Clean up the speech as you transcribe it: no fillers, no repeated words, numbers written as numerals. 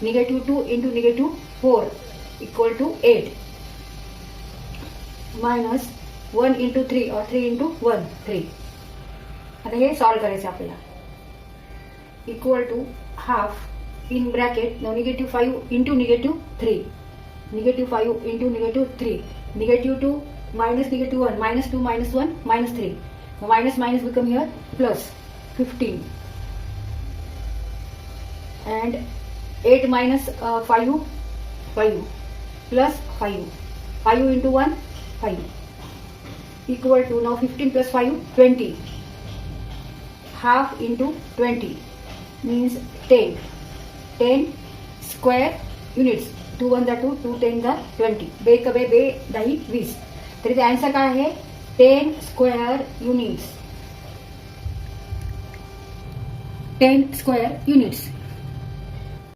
-2 into -4 equal to 8 minus 1 into 3 or 3 into 1 3. आता हे सॉल्व करायचं आपल्याला. Equal to half in bracket -5 into -3, -5 into -3, -2 minus -1, -2 minus 1 -3. Minus minus become here plus 15 and 8 minus 5 plus 5 into 1 5 equal to now 15 plus 5 20. Half into 20 means 10 square units. 2 1 2, 2 10 20. बे कबे बे 10 20. तरी ते answer काय आहे 10 square units. 10 square units.